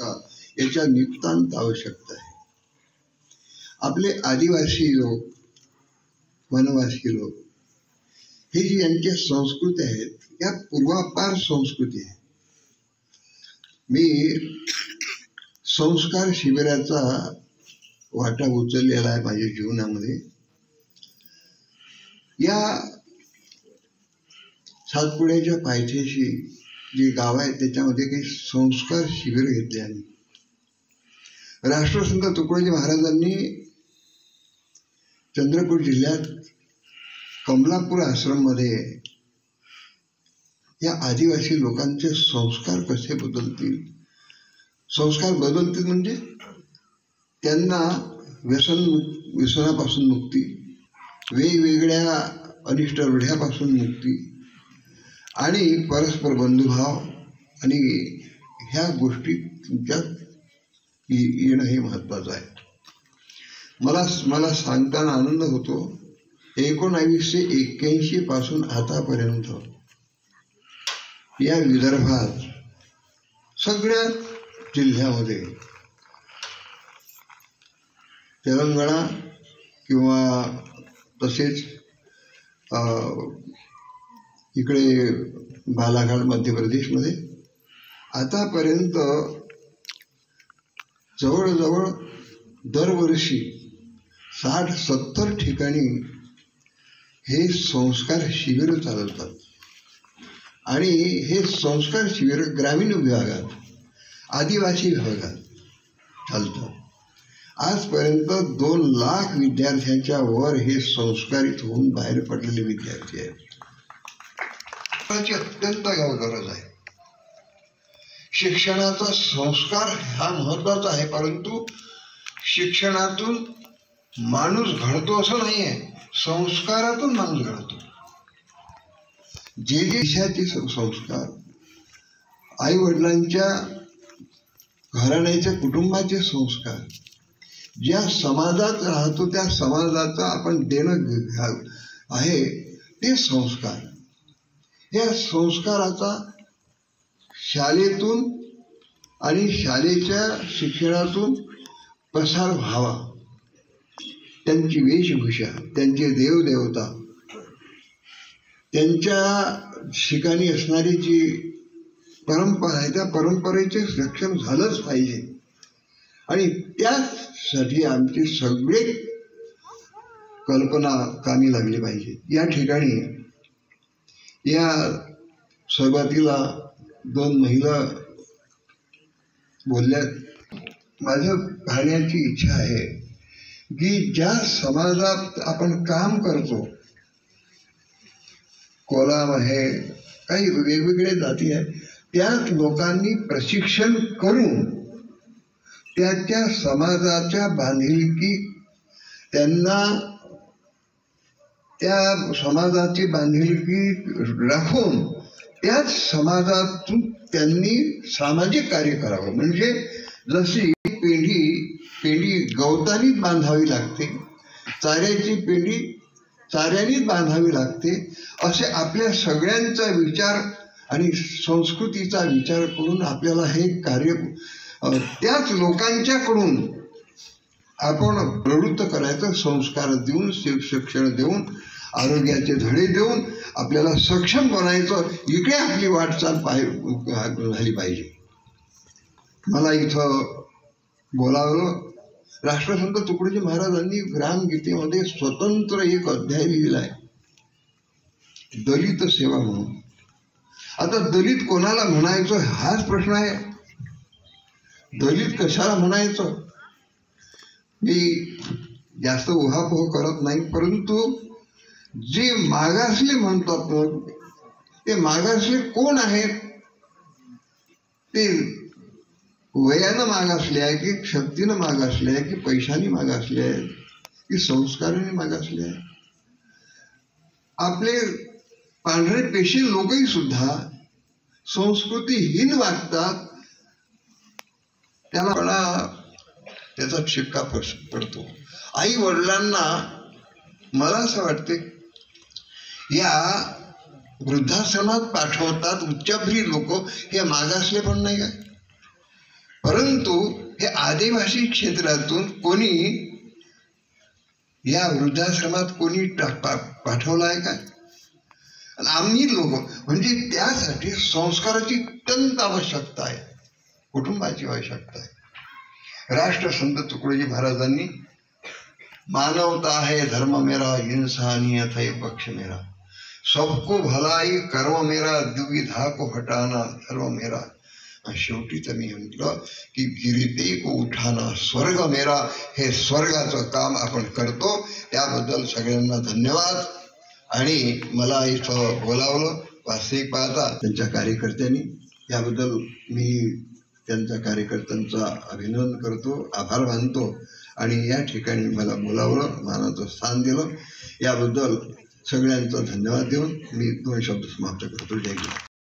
का याच्या नितांत आवश्यकता आहे. आपले आदिवासी लोक, वनवासी लोक हे जी यांच्या संस्कृती आहेत या पूर्वापार संस्कृती आहे. मी संस्कार शिबिराचा वाटा उचललेला आहे माझ्या जीवनामध्ये. या सातपुड्याच्या पायथ्याशी जी गाव आहेत त्याच्यामध्ये काही संस्कार शिबिर घेतले आम्ही. राष्ट्रसंत तुकडोजी महाराजांनी चंद्रपूर जिल्ह्यात कमलापूर आश्रम मध्ये या आदिवासी लोकांचे संस्कार कसे बदलतील, संस्कार बदलतील म्हणजे त्यांना व्यसनापासून मुक्ती, वेगवेगळ्या अनिष्ट रूढ्यापासून मुक्ती आणि परस्पर बंधुभाव आणि ह्या गोष्टी तुमच्यात येणं हे महत्त्वाचं आहे. मला सांगताना आनंद होतो. 1981 पासून आतापर्यंत या विदर्भात सगळ्या जिल्ह्यामध्ये तेलंगणा किंवा तसेच इकडे बालाघाट मध्य प्रदेशमध्ये आतापर्यंत जवळजवळ दरवर्षी 60-70 ठिकाणी हे संस्कार शिबिर चालवतात. आणि हे संस्कार शिबिर ग्रामीण विभागात, आदिवासी विभागात चालतात. आजपर्यंत 2 लाख विद्यार्थ्यांच्या वर हे संस्कारित होऊन बाहेर पडलेले विद्यार्थी आहेत. अत्यंत गरज आहे. शिक्षणाचा संस्कार हा महत्वाचा आहे, परंतु शिक्षणातून माणूस घडतो असं नाही आहे, संस्कारातून माणूस घडतो. जे देशाचे संस्कार, आई वडिलांच्या घराण्याच्या कुटुंबाचे संस्कार, ज्या समाजात राहतो त्या समाजाचा आपण देणं आहे ते संस्कार. या संस्काराचा शाळेतून आणि शाळेच्या शिक्षणातून प्रसार व्हावा. त्यांची वेशभूषा, त्यांचे देवदेवता, त्यांच्या ठिकाणी असणारी जी परंपरा आहे त्या परंपरेचे रक्षण झालंच पाहिजे. आणि त्यासाठी आमची सगळे कल्पना कामी लागली पाहिजे. या ठिकाणी या सुरुवातीला 2 महिला बोलल्यात. माझं पाहण्याची इच्छा आहे की ज्या समाजात आपण काम करतो, कोलाम आहे, काही वेगवेगळे जाती आहेत, त्याच लोकांनी प्रशिक्षण करून त्या समाजाच्या बांधिलकी, त्यांना त्या समाजाची बांधिलकी राखून त्याच समाजातून त्यांनी सामाजिक कार्य करावं. म्हणजे जशी पेंडी गवतानीच बांधावी लागते, चाऱ्याची पेंडी चाऱ्यानीच बांधावी लागते, असे आपल्या सगळ्यांचा विचार आणि संस्कृतीचा विचार करून आपल्याला हे कार्य त्याच लोकांच्याकडून आपण प्रवृत्त करायचं. संस्कार देऊन, शिक्षण देऊन, आरोग्याचे धडे देऊन आपल्याला सक्षम बनायचं. इकडे आपली वाटचाल झाली पाहिजे. मला इथं बोलावलं. राष्ट्रसंत तुकडोजी महाराजांनी ग्रामगीतेमध्ये स्वतंत्र एक अध्याय लिहिला आहे, दलित सेवा म्हणून. आता दलित कोणाला म्हणायचं हाच प्रश्न आहे. दलित कशाला म्हणायचं? मी जास्त उहापोह करत नाही, परंतु जे मागासले म्हणतात ते मागासले कोण आहेत? ते वयानं मागासले आहे की शक्तीनं मागासले आहे की पैशाने मागासले आहेत की संस्काराने मागासले आहे? आपले पांढरे पेशी लोकही सुद्धा संस्कृतीहीन वागतात. त्याचा शिक्का पडतो. आई वडिलांना मला असं वाटते या वृद्धाश्रमात पाठवतात उच्चभ्री लोक, हे मागासले पण नाही काय? परंतु हे आदिवासी क्षेत्रातून कोणी या वृद्धाश्रमात कोणी पाठवलं आहे का? आणि आम्ही लोक म्हणजे त्यासाठी संस्काराची अत्यंत आवश्यकता आहे, कुटुंबाची आवश्यकता आहे. राष्ट्रसंत तुकडोजी महाराजांनी मानवता है धर्म मेरा, इंसानियत है पक्ष मेरा, सबको भलाई कर्म मेरा, दुविधा को हटाना धर्म मेरा. शेवटी त्यांनी म्हटलं की गिरते को उठाना स्वर्ग मेरा. हे स्वर्गाचं काम आपण करतो, त्याबद्दल सगळ्यांना धन्यवाद. आणि मला इथं बोलावलं वास्तविक पाहता त्यांच्या कार्यकर्त्यांनी, याबद्दल मी त्यांच्या कार्यकर्त्यांचा अभिनंदन करतो, आभार मानतो. आणि या ठिकाणी मला बोलावलं, मानाचं स्थान दिलं, याबद्दल सगळ्यांचा धन्यवाद देऊन मी 2 शब्द समाप्त करतो. जय हिंद.